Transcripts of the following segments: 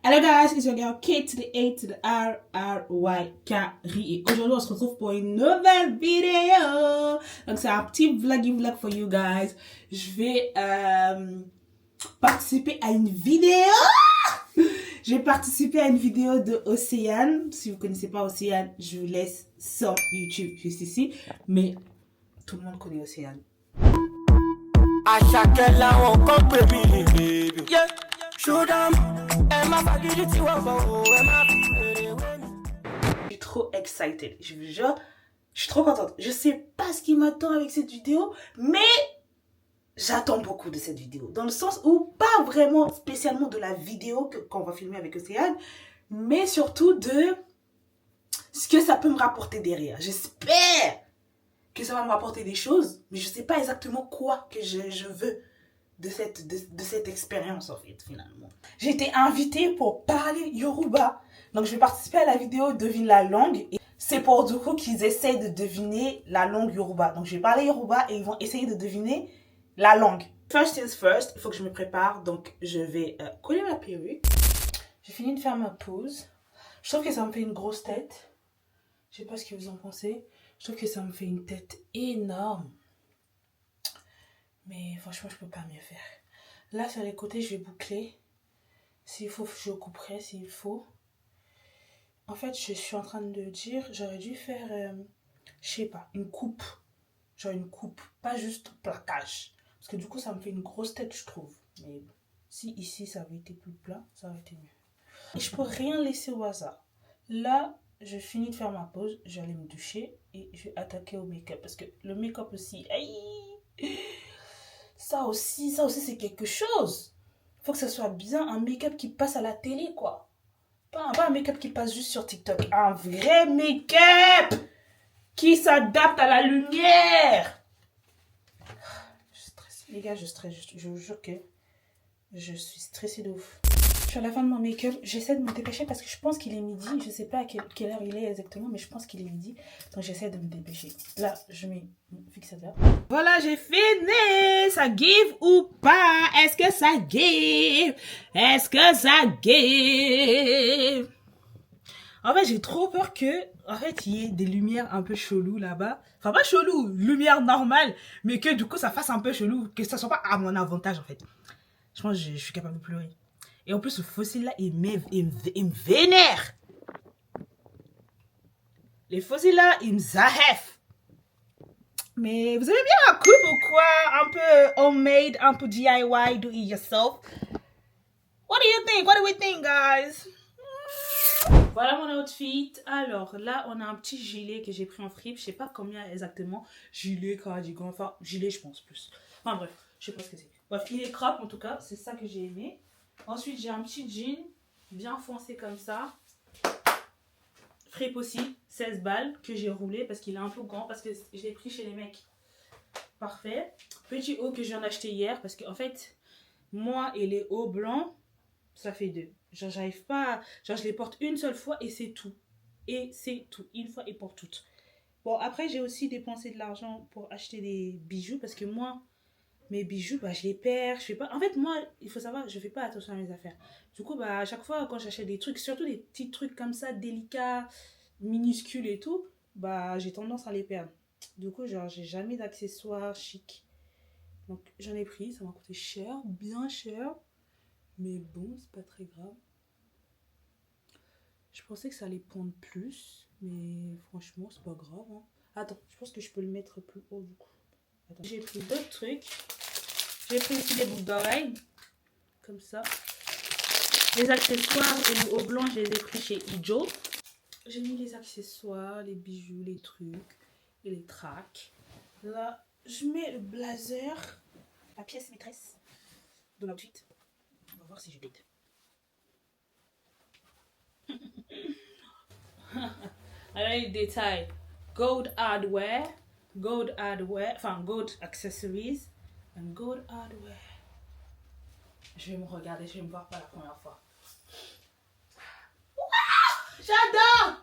Hello guys, it's your girl K to the A to the R, R, Y, Carrie. Et aujourd'hui, on se retrouve pour une nouvelle vidéo. Donc, c'est un petit vlog for you guys. Je vais participer à une vidéo. Je vais participer à une vidéo de Océane. Si vous ne connaissez pas Océane, je vous laisse son YouTube juste ici. Mais tout le monde connaît Océane. À chacun là, on compte, baby. Yeah. Show them. Je suis trop excited. Je vous jure, je suis trop contente. Je sais pas ce qui m'attend avec cette vidéo, mais j'attends beaucoup de cette vidéo. Dans le sens où, pas vraiment spécialement de la vidéo qu'on va filmer avec Océane, mais surtout de ce que ça peut me rapporter derrière. J'espère que ça va me rapporter des choses, mais je sais pas exactement quoi que je veux de cette expérience, en fait, finalement. J'ai été invitée pour parler Yoruba. Donc, je vais participer à la vidéo Devine la langue. Et c'est pour, du coup, qu'ils essayent de deviner la langue Yoruba. Donc, je vais parler Yoruba et ils vont essayer de deviner la langue. First things first, il faut que je me prépare. Donc, je vais coller ma perruque. J'ai fini de faire ma pause. Je trouve que ça me fait une grosse tête. Je sais pas ce que vous en pensez. Je trouve que ça me fait une tête énorme. Mais franchement, je peux pas mieux faire. Là, sur les côtés, je vais boucler. S'il faut, je couperai s'il faut. En fait, je suis en train de dire, j'aurais dû faire, je sais pas, une coupe. Genre une coupe, pas juste plaquage. Parce que du coup, ça me fait une grosse tête, je trouve. Mais bon, si ici, ça avait été plus plat, ça aurait été mieux. Et je peux rien laisser au hasard. Là, je finis de faire ma pause, j'allais me doucher et je vais attaquer au make-up. Parce que le make-up aussi, aïe, ça aussi c'est quelque chose. Faut que ça soit bien un make-up qui passe à la télé, quoi. Pas un make-up qui passe juste sur TikTok. Un vrai make-up qui s'adapte à la lumière. Je stresse. Les gars, je stresse. Je vous jure que je suis stressée de ouf. Je suis à la fin de mon make-up. J'essaie de me dépêcher parce que je pense qu'il est midi. Je sais pas à quelle heure il est exactement, mais je pense qu'il est midi. Donc j'essaie de me dépêcher. Là, je mets mon fixateur. Voilà, j'ai fini. Ça give ou pas? Est-ce que ça give? Est-ce que ça give? En fait, j'ai trop peur que, en fait, il y ait des lumières un peu cheloues là-bas. Enfin, pas chelou, lumière normale, mais que du coup, ça fasse un peu chelou, que ça soit pas à mon avantage, en fait. Je pense que je suis capable de pleurer. Et en plus, ce fossile-là, il me vénère. Les fossiles-là, ils me zahef. Mais vous aimez bien la coupe ou quoi? Un peu homemade, un peu DIY, do it yourself. What do you think? What do we think, guys? Voilà mon outfit. Alors là, on a un petit gilet que j'ai pris en fripe. Je sais pas combien exactement. Gilet, cardigan, enfin, gilet, je pense plus. Enfin bref, je sais pas ce que c'est. Bref, il est crop en tout cas. C'est ça que j'ai aimé. Ensuite, j'ai un petit jean bien foncé comme ça. Fripe aussi, 16 balles que j'ai roulé parce qu'il est un peu grand. Parce que je l'ai pris chez les mecs. Parfait. Petit haut que je viens d'acheter hier. Parce qu'en fait, moi et les hauts blancs, ça fait deux. Genre, j'arrive pas. Genre, je les porte une seule fois et c'est tout. Et c'est tout. Une fois et pour toutes. Bon, après, j'ai aussi dépensé de l'argent pour acheter des bijoux. Parce que moi, mes bijoux, bah, je les perds. Je fais pas... En fait, moi, il faut savoir, je fais pas attention à mes affaires. Du coup, bah, à chaque fois, quand j'achète des trucs, surtout des petits trucs comme ça, délicats, minuscules et tout, bah, j'ai tendance à les perdre. Du coup, genre, j'ai jamais d'accessoires chic. Donc, j'en ai pris. Ça m'a coûté cher, bien cher. Mais bon, c'est pas très grave. Je pensais que ça allait prendre plus, mais franchement, c'est pas grave. Hein. Attends, je pense que je peux le mettre plus haut du coup. J'ai pris d'autres trucs. J'ai pris aussi des boucles d'oreilles, comme ça. Les accessoires et le haut blanc, je les ai pris chez Ijo. J'ai mis les accessoires, les bijoux, les trucs et les tracks. Là, je mets le blazer, la pièce maîtresse de l'outfit. On va voir si je bête. Alors, les détails. Gold hardware, enfin gold accessories, and gold hardware. Je vais me regarder, je vais me voir pour la première fois. Wow, j'adore!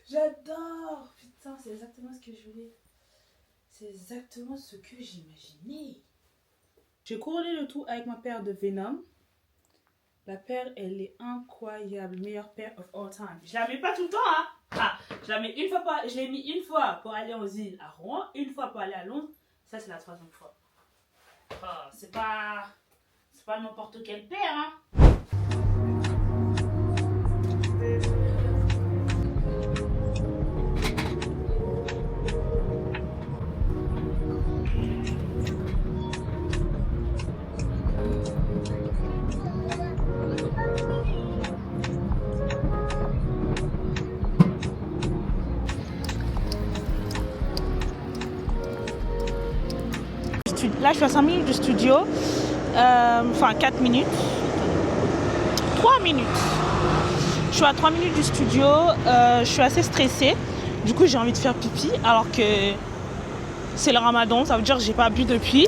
J'adore! Putain, c'est exactement ce que je voulais. C'est exactement ce que j'imaginais. J'ai couronné le tout avec ma paire de Venom. La paire, elle est incroyable. Meilleure paire of all time. Je la mets pas tout le temps, hein. Ah, je la mets une fois je l'ai mis une fois pour aller aux îles à Rouen, une fois pour aller à Londres. Ça, c'est la troisième fois. Ah, c'est pas n'importe quelle paire, hein. Là, je suis à 5 minutes du studio. Enfin, 4 minutes. 3 minutes. Je suis à 3 minutes du studio. Je suis assez stressée. Du coup, j'ai envie de faire pipi. Alors que c'est le ramadan. Ça veut dire que j'ai pas bu depuis.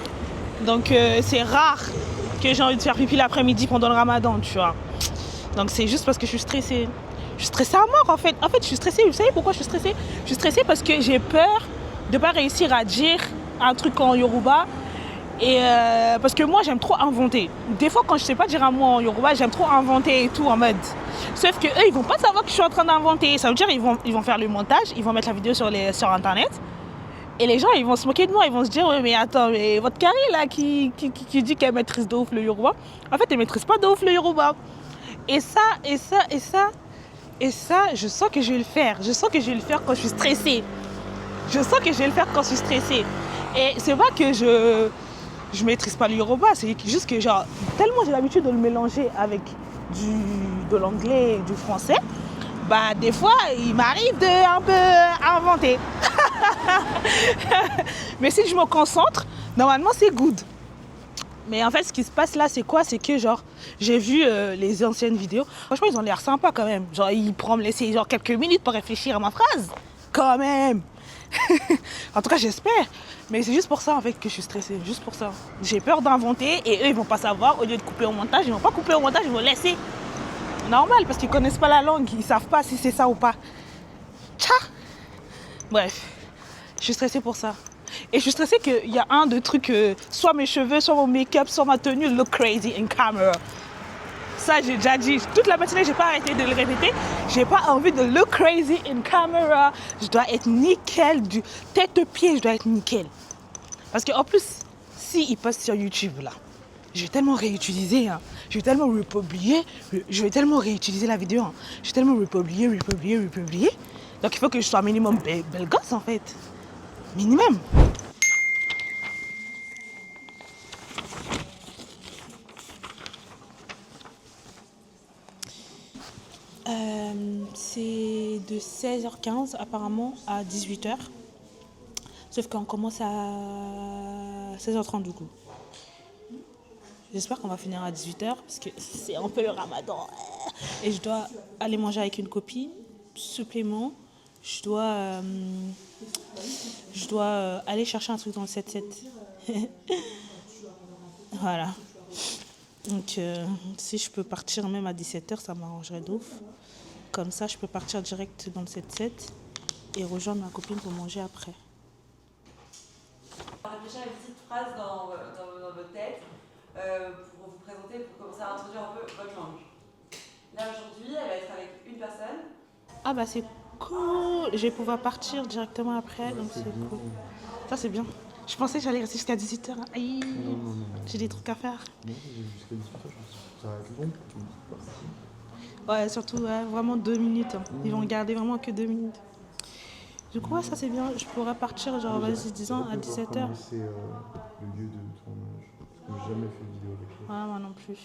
Donc, c'est rare que j'ai envie de faire pipi l'après-midi pendant le ramadan, tu vois. Donc, c'est juste parce que je suis stressée. Je suis stressée à mort, en fait. En fait, je suis stressée. Vous savez pourquoi je suis stressée? Je suis stressée parce que j'ai peur de pas réussir à dire un truc en Yoruba. Et parce que moi, j'aime trop inventer. Des fois, quand je sais pas dire un mot en Yoruba, j'aime trop inventer et tout en mode. Sauf que eux, ils vont pas savoir que je suis en train d'inventer. Ça veut dire ils vont faire le montage, ils vont mettre la vidéo sur Internet. Et les gens, ils vont se moquer de moi. Ils vont se dire, ouais, mais attends, mais votre Carrie, là, qui dit qu'elle maîtrise de ouf le Yoruba, en fait, elle maîtrise pas de ouf le Yoruba. Et ça, je sens que je vais le faire. Je sens que je vais le faire quand je suis stressée. Je sens que je vais le faire quand je suis stressée. Et c'est pas que je maîtrise pas le Yoruba, c'est juste que genre, tellement j'ai l'habitude de le mélanger avec de l'anglais et du français, bah des fois, il m'arrive de un peu inventer. Mais si je me concentre, normalement c'est good. Mais en fait, ce qui se passe là, c'est quoi? C'est que genre, j'ai vu les anciennes vidéos. Franchement, ils ont l'air sympas quand même. Genre, ils pourront me laisser genre quelques minutes pour réfléchir à ma phrase. Quand même. En tout cas, j'espère. Mais c'est juste pour ça en fait que je suis stressée. Juste pour ça. J'ai peur d'inventer et eux, ils vont pas savoir. Au lieu de couper au montage, ils vont pas couper au montage, ils vont laisser. Normal, parce qu'ils connaissent pas la langue. Ils savent pas si c'est ça ou pas. Tcha. Bref. Je suis stressée pour ça. Et je suis stressée qu'il y a un de trucs, soit mes cheveux, soit mon make-up, soit ma tenue look crazy in camera. Ça, j'ai déjà dit. Toute la matinée, j'ai pas arrêté de le répéter. J'ai pas envie de look crazy in camera. Je dois être nickel, du tête aux pieds, je dois être nickel. Parce qu'en plus, s'il passe sur YouTube, là, je vais tellement réutiliser, hein. Je vais tellement republier, je vais tellement réutiliser la vidéo. Hein. Je vais tellement republier. Donc il faut que je sois minimum belle gosse, en fait. Minimum. C'est de 16h15 apparemment à 18h. Sauf qu'on commence à 16h30 du coup. J'espère qu'on va finir à 18h parce que c'est un peu le ramadan. Et je dois aller manger avec une copine. Supplément, je dois aller chercher un truc dans le 7-7. Voilà. Donc si je peux partir même à 17h, ça m'arrangerait d'ouf. Comme ça, je peux partir direct dans le 7-7 et rejoindre ma copine pour manger après. Réfléchir à une petite phrase dans votre tête pour vous présenter, pour commencer à introduire un peu votre langue. Là, aujourd'hui, elle va être avec une personne. Ah bah c'est cool. Je vais pouvoir partir directement après, donc c'est cool. Ça c'est bien. Je pensais que j'allais rester jusqu'à 18h. Aïe. Non. J'ai des trucs à faire. Non, jusqu'à 18h, ça va être long. Ouais, surtout vraiment 2 minutes. Hein. Ils vont garder vraiment que 2 minutes. Du coup, ouais, ça c'est bien. Je pourrais partir, genre, vas-y, disons, à 17h. C'est le lieu de tournage. Parce que j'ai jamais fait de vidéo avec toi. Ouais, moi non plus.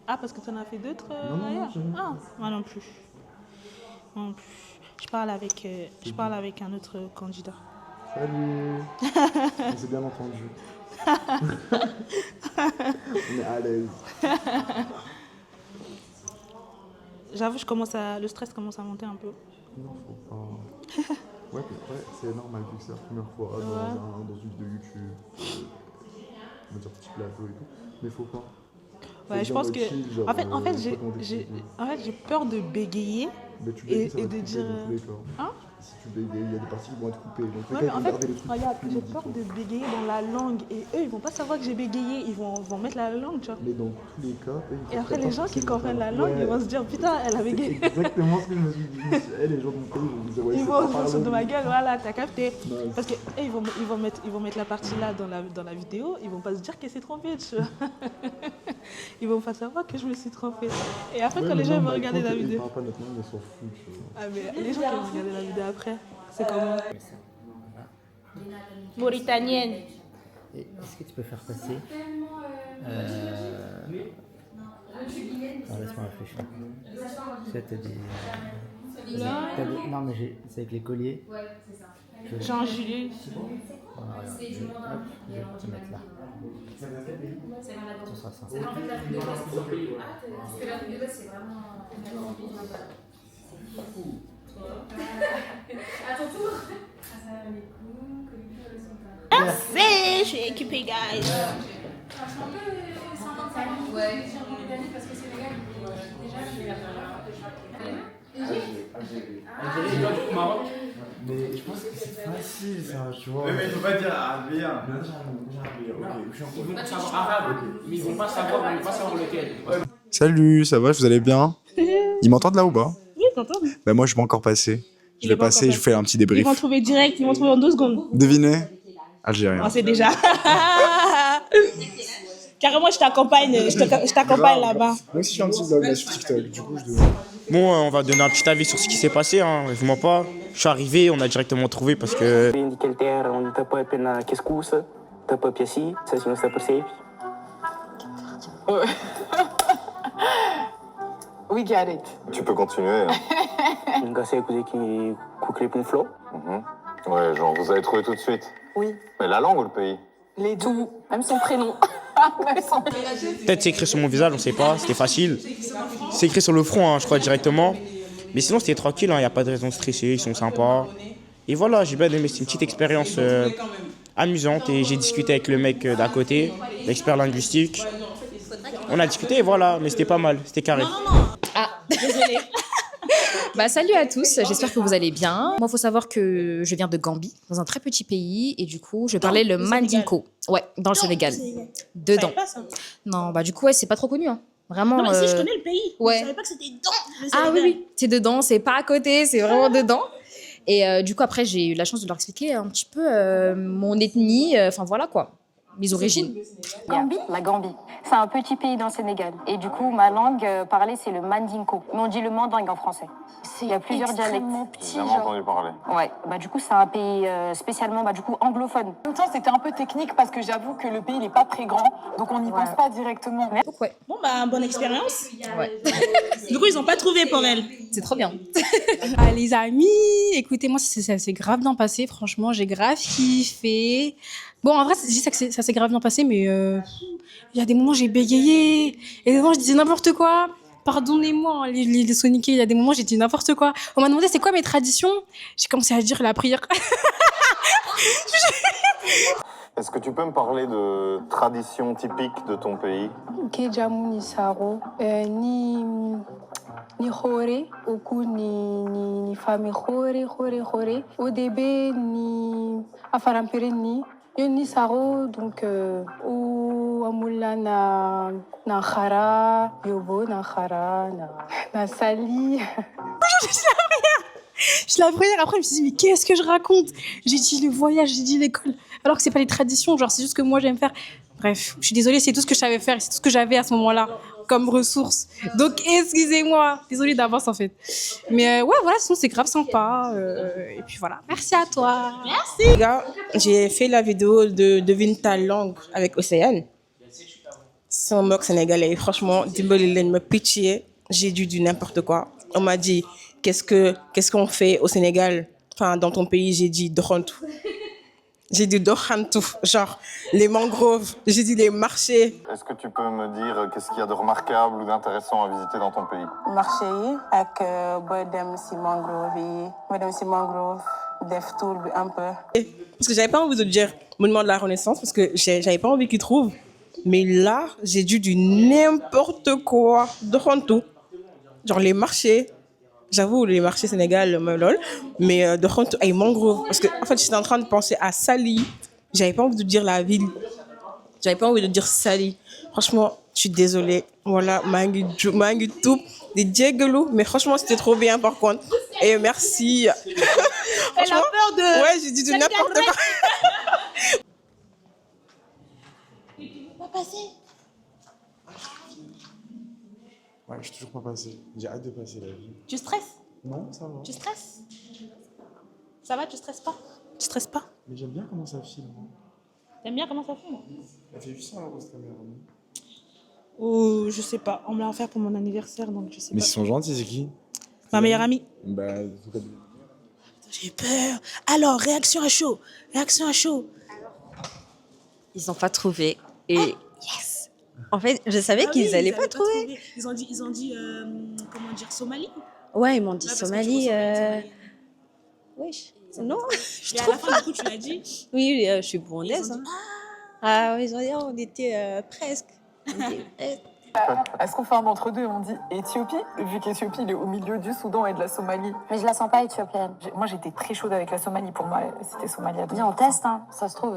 Ah, parce que tu en as fait d'autres ailleurs? Ah, moi non plus. Moi non plus. Je parle avec un autre candidat. Salut. On s'est bien entendu. On est à l'aise. J'avoue, le stress commence à monter un peu. Non, faut pas. Ouais, c'est normal vu que c'est la première fois dans une vidéo YouTube. On va dire petit plateau et tout. Mais faut pas. Ouais, je pense que. Chill, genre, en fait, j'ai peur de bégayer. Mais tu bégayes, et de dire. Hein? si tu bégayes, il y a des parties qui vont être coupées. Donc, Ouais, mais en fait, regarde, j'ai peur de bégayer dans la langue et eux ils vont pas savoir que j'ai bégayé, ils vont mettre la langue, tu vois. Mais dans tous les cas, Et après les gens qui comprennent la langue, ils vont se dire putain, elle a bégayé. C'est exactement ce que je me suis dit. Les gens de mon pays vont me dire ouais, Ils c'est vont pas se foutre de ma gueule, voilà, t'as capté. Nice. Parce que ils vont mettre la partie là dans la vidéo, ils vont pas se dire qu'elle s'est trompée, tu vois. Ils vont pas savoir que je me suis trompée. Et après quand les gens vont regarder la vidéo. Ils parlent pas notre langue, ils s'en foutent. Tu vois. Ah mais les gens qui vont regarder la vidéo après, c'est comment? Mauritanienne. Et est-ce que tu peux faire passer attends, laisse-moi réfléchir. Ça te dit. Non, mais c'est avec les colliers. Ouais, c'est ça. Jean-Julie. Voilà, regarde. Je vais te mettre là. Ce sera ça. C'est en fait la vidéo parce que la vidéo c'est vraiment. À ton tour. Merci, je suis équipée, guys. Ouais, j'ai Mauritanie parce que Sénégal, déjà, je vais Mais je pense que c'est facile ça, tu vois. Mais il faut pas dire arabe. Mais ils vont pas savoir lequel. Salut, ça va, vous allez bien? Ils m'entendent là ou pas? Oui, t'entends? Bah moi je vais encore passer. Je Il vais est pas passer, encore je vous fais un petit débrief. Ils vont trouver direct, ils vont trouver en 2 secondes. Devinez? Algérien. On sait déjà. Carrément, je t'accompagne là-bas. Moi aussi je fais un petit vlog là sur TikTok, du coup je devais... Bon, on va donner un petit avis sur ce qui s'est passé, hein. Je mens pas. Je suis arrivé, on a directement trouvé parce que. On t'a pas appelé na couscous, t'as pas piaci, ça sinon ça percebe. We get it. Tu peux continuer. Un gars c'est qui coupe les ponflots. Ouais, genre vous avez trouvé tout de suite. Oui. Mais la langue ou le pays? Les deux. Même son prénom. Même son prénom. Peut-être c'est écrit sur mon visage, on sait pas, c'était facile. C'est écrit sur le front, hein, je crois, directement. Mais sinon, c'était tranquille, il n'y a pas de raison de stresser, ils sont sympas. Et voilà, j'ai bien aimé, c'est une petite expérience amusante. Et j'ai discuté avec le mec d'à côté, l'expert linguistique. On a discuté, et voilà, mais c'était pas mal, c'était carré. Ah, désolée. Bah, salut à tous, j'espère que vous allez bien. Moi, il faut savoir que je viens de Gambie, dans un très petit pays, et du coup, je parlais le mandinko. Ouais, dans le Sénégal. Dedans. Non, bah du coup, ouais, c'est pas trop connu, hein. Vraiment. Non, mais si je connais le pays. Ouais. Je savais pas que c'était dans le Ah Sénégal. oui, oui, c'est dedans, c'est pas à côté, c'est vraiment dedans. Et du coup, après, j'ai eu la chance de leur expliquer un petit peu mon ethnie, enfin voilà quoi, mes origines. Gambie, la Gambie. C'est un petit pays dans le Sénégal. Et du coup, ma langue parlée, c'est le mandinko. Mais on dit le mandingue en français. Il y a plusieurs dialectes. J'ai jamais entendu parler. Ouais, bah du coup, c'est un pays spécialement du coup, anglophone. En même temps, c'était un peu technique parce que j'avoue que le pays n'est pas très grand, donc on n'y pense pas directement. Donc, ouais. Bon, bah, bonne expérience. Ouais. Du coup, ils ont pas trouvé pour elle. C'est trop bien. Ah, les amis, écoutez, moi, ça s'est grave bien passé. Franchement, j'ai grave kiffé. Bon, en vrai, je dis ça que ça s'est grave bien passé, mais il y a des moments, j'ai bégayé. Et des moments, je disais n'importe quoi. Pardonnez-moi, les soniqués, il y a des moments, j'ai dit n'importe quoi. On m'a demandé c'est quoi mes traditions. J'ai commencé à dire la prière. Est-ce que tu peux me parler de traditions typiques de ton pays? Kejamu ni saro, ni khore, oku ni fami khore, odebe ni afarampere ni saro, donc ou amula na khara, yobo na khara, na sali. Je la prière, après je me suis dit mais qu'est-ce que je raconte? J'ai dit le voyage, j'ai dit l'école, alors que c'est pas les traditions, genre c'est juste que moi j'aime faire. Bref, je suis désolée, c'est tout ce que je savais faire, c'est tout ce que j'avais à ce moment-là comme ressources. Donc excusez-moi, désolée d'avance en fait. Mais ouais, voilà, sinon c'est grave sympa. Et puis voilà, merci à toi. Merci. Les gars, j'ai fait la vidéo de Devine ta langue avec Océane. C'est un mock sénégalais. Franchement, dimbali len me pitié. J'ai dû dire n'importe quoi. On m'a dit qu'est-ce qu'on fait au Sénégal, enfin dans ton pays. J'ai dit doxantu. J'ai dit doxantu, genre les mangroves. J'ai dit les marchés. Est-ce que tu peux me dire qu'est-ce qu'il y a de remarquable ou d'intéressant à visiter dans ton pays? Marché avec bodem si mangrove, def tour un peu. Parce que j'avais pas envie de dire monument de la Renaissance parce que j'avais pas envie qu'ils trouvent. Mais là, j'ai dû du n'importe quoi, doxantu. Genre les marchés. J'avoue, les marchés Sénégal, lol. Mais de contre, ay mangrove. Parce que, en fait, j'étais en train de penser à Saly. J'avais pas envie de dire la ville. J'avais pas envie de dire Saly. Franchement, je suis désolée. Voilà, mangi tout, des djeggelou. Mais franchement, c'était trop bien par contre. Et merci. Elle a peur de. Ouais, j'ai dit de n'importe quoi. On va passer. Ouais, je suis toujours pas passé. J'ai hâte de passer la vie. Tu stresses? Non, ça va. Tu stresses? Ça va, tu stresses pas? Tu stresses pas? Mais j'aime bien comment ça filme. T'aimes bien comment ça filme? Elle fait 800 € cette caméra, non? Oh, je sais pas. On me l'a offert pour mon anniversaire, donc je sais Mais pas. ils sont gentils, c'est qui? Ma meilleure amie. Bah, faut pas... J'ai peur. Alors, réaction à chaud. Réaction à chaud. Ils n'ont pas trouvé. Et yes. En fait, je savais qu'ils n'allaient pas trouver. Ils ont dit comment dire, Somalie. Ouais, ils m'ont dit Ouais, parce que Somalie. tu ressembles Oui, non, je Et à trouve la fin, pas. du coup, tu l'as dit. Oui, je suis burundaise. Hein. Ah oui, ils ont dit, on était presque. On dit, Est-ce qu'on fait un entre-deux et on dit Éthiopie, vu qu'Éthiopie il est au milieu du Soudan et de la Somalie? Mais je la sens pas éthiopienne. Moi j'étais très chaude avec la Somalie, pour moi c'était Somalie à Viens, on teste, hein. Ça se trouve,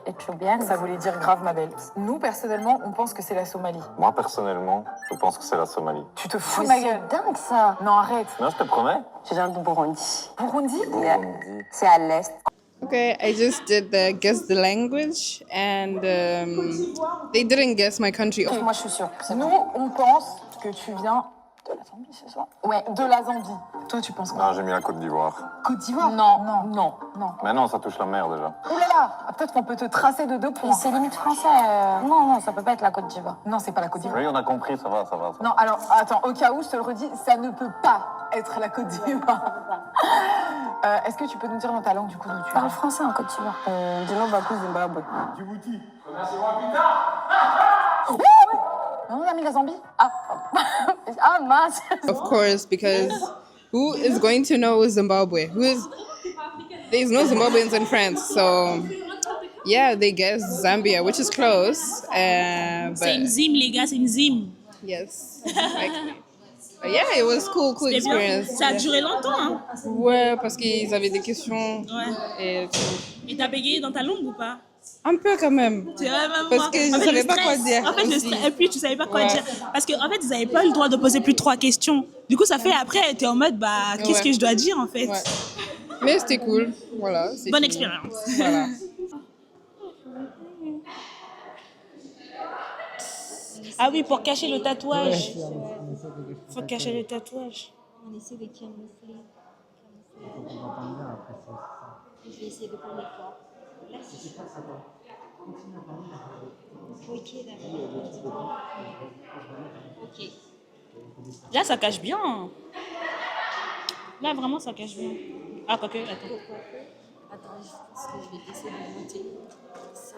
éthiopienne. Ça voulait dire grave ma belle. Nous personnellement on pense que c'est la Somalie. Moi, personnellement, je pense que c'est la Somalie. Tu te fous Mais de ma c'est gueule. dingue ça. Non arrête. Non, je te promets. Je viens du Burundi. Burundi? C'est à l'est. Okay, I just did the guess the language and they didn't guess my country. Moi je suis sûre. Nous on pense que tu viens de la Zambie ce soir. Ouais, de la Zambie. Toi tu penses quoi? Non, j'ai mis la Côte d'Ivoire. Côte d'Ivoire? Non. Mais non, ça touche la mer déjà. Ouh là là, peut-être qu'on peut te tracer de 2 points. C'est limite français. Non, ça peut pas être la Côte d'Ivoire. Non, c'est pas la Côte d'Ivoire. Oui, on a compris, ça va. Non, alors, attends, au cas où, je te le redis, ça ne peut pas être la Côte d'Ivoire. Est-ce que tu peux nous dire dans ta langue, du coup, d'où tu Parle français en Côte d'Ivoire. Dino Bakou, Zimbabwe. Djibouti. Non, on a mis la Zambie. Ah, mince. Of course, because who is going to know Zimbabwe? There's no Zimbabweans in France, so yeah, they guess Zambia, which is close. But C'est une zim, les gars, c'est une zim. yes, exactly. But yeah, it was cool C'était bien. experience. Ça a duré longtemps, hein? Ouais, parce qu'ils avaient des questions. Ouais. Et t'as bégayé dans ta langue ou pas? Un peu quand même. C'est vrai, même Parce moi. que je En fait, savais le pas quoi stress. dire En fait, le aussi. stress. Et puis, tu savais pas quoi Ouais. dire. Parce qu'en fait, ils avaient pas le droit de poser plus de 3 questions. Du coup, ça fait après, t'es en mode, bah, qu'est-ce Ouais. que je dois dire, en fait? Ouais. Mais c'était cool. Voilà. c'est Bonne cool. expérience. Voilà. Ah oui, pour cacher le tatouage. Faut cacher le tatouage. On essaie de camoufler. Je vais essayer de parler fort. Là, c'est pas ça. Ok, d'accord. Ok. Là, ça cache bien. Là, vraiment, ça cache bien. Ah, quoique, attends. Attends, je pense que je vais essayer de monter ça.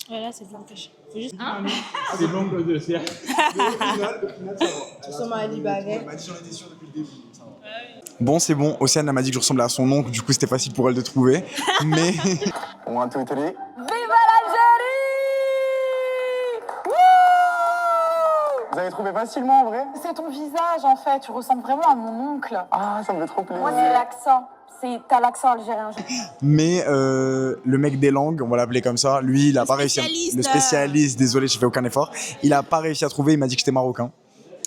Voilà, c'est bien caché. Faut juste. C'est long que de faire. Somalie, Bavet. Elle m'a dit j'en étais sûr depuis le début. Bon, c'est bon. Océane elle m'a dit que je ressemblais à son oncle, du coup c'était facile pour elle de trouver. Mais. 1, 2, 3. Vive l'Algérie! Vous avez trouvé facilement en vrai? C'est ton visage, en fait. Tu ressembles vraiment à mon oncle. Ah, ça me fait trop plaisir. Moi, c'est l'accent. T'as l'accent algérien. Mais le mec des langues, on va l'appeler comme ça, lui il a pas réussi. spécialiste. Le spécialiste, désolé, j'ai fait aucun effort. Il a pas réussi à trouver, il m'a dit que j'étais marocain.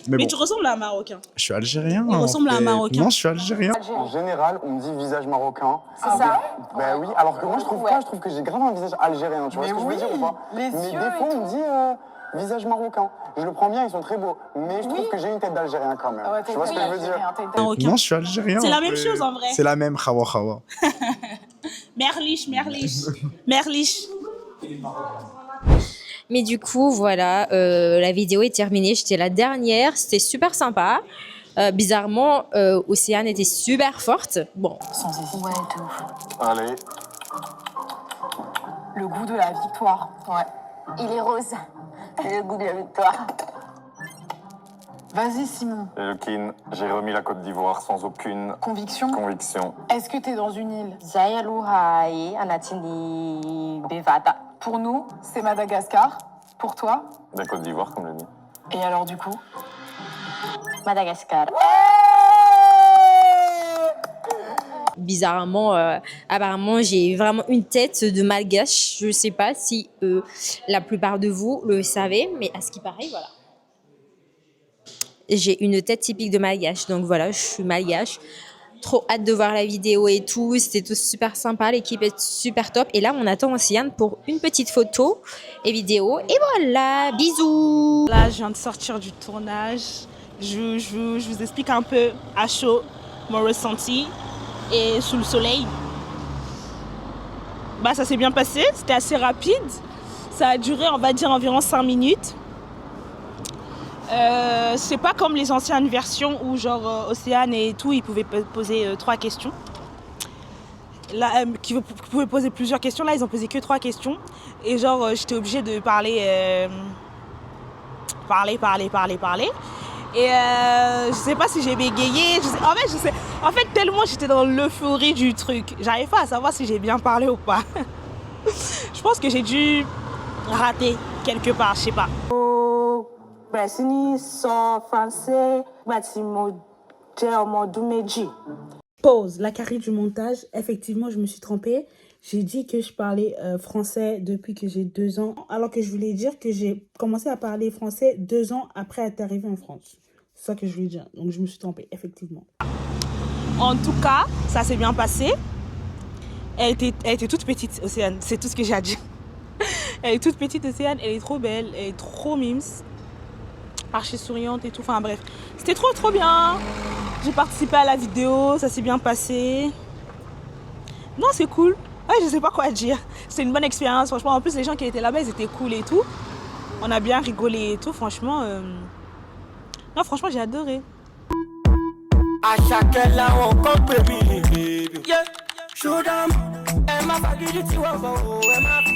Mais Mais bon, tu ressembles à un Marocain. je suis algérien. Il en ressemble à un fait. Marocain. Non, je suis algérien. En général, on me dit visage marocain. C'est ça? Ben oui, alors que moi je trouve pas, je trouve que j'ai grave un visage algérien, tu vois Mais ce que je oui, veux dire ou pas? les Mais yeux des fois et on me dit visage marocain. Je le prends bien, ils sont très beaux, mais je trouve que j'ai une tête d'algérien quand même. Ah ouais, tu vois ce que je veux dire? Marocain. Non, je suis algérien. C'est la en même fait. chose, en vrai. C'est la même, khawa khawa. Merlich. Merlich. Mais du coup, voilà, la vidéo est terminée. J'étais la dernière. C'était super sympa. Bizarrement, Océane était super forte. Bon. Sans hésiter. Ouais, de ouf. Allez, Le goût de la victoire. Ouais. Il est rose. Le goût de la victoire. Vas-y, Simon. Elkin, j'ai remis la Côte d'Ivoire sans aucune Conviction. conviction. Est-ce que t'es dans une île? Zayaluhai, Anatini Bevata. Pour nous, c'est Madagascar. Pour toi? La Côte d'Ivoire, comme je dis. Et alors du coup? Madagascar. Bizarrement, apparemment, j'ai vraiment une tête de malgache. Je sais pas si la plupart de vous le savez, mais à ce qui paraît, voilà. J'ai une tête typique de malgache, donc voilà, je suis malgache. Trop hâte de voir la vidéo et tout, c'était tout super sympa, l'équipe est super top. Et là, on attend Océane pour une petite photo et vidéo. Et voilà, bisous. Là, je viens de sortir du tournage. Je vous explique un peu à chaud mon ressenti et sous le soleil. Bah, ça s'est bien passé, c'était assez rapide. Ça a duré, on va dire, environ 5 minutes. C'est pas comme les anciennes versions où genre Océane et tout, ils pouvaient poser 3 questions. Là, qui pouvaient poser plusieurs questions. Là, ils ont posé que 3 questions. Et genre, j'étais obligée de parler. Et je sais pas si j'ai bégayé. En fait, tellement j'étais dans l'euphorie du truc. J'arrive pas à savoir si j'ai bien parlé ou pas. Je pense que j'ai dû rater quelque part, je sais pas. Pause, la carré du montage. Effectivement, je me suis trompée. J'ai dit que je parlais français depuis que j'ai 2 ans, alors que je voulais dire que j'ai commencé à parler français 2 ans après être arrivée en France. C'est ça que je voulais dire. Donc, je me suis trompée, effectivement. En tout cas, ça s'est bien passé. Elle était toute petite, Océane. C'est tout ce que j'ai à dire. Elle est toute petite, Océane. Elle est trop belle. Elle est trop mimes. Archi souriante et tout. Enfin, bref. C'était trop bien. J'ai participé à la vidéo. Ça s'est bien passé. Non, c'est cool. Ouais, je sais pas quoi dire. C'était une bonne expérience, franchement. En plus, les gens qui étaient là-bas, ils étaient cool et tout. On a bien rigolé et tout, franchement. Non, franchement, j'ai adoré. À chacun là, on compte, baby. Yeah, show them. Elle m'a pas dit, tu vois, elle m'a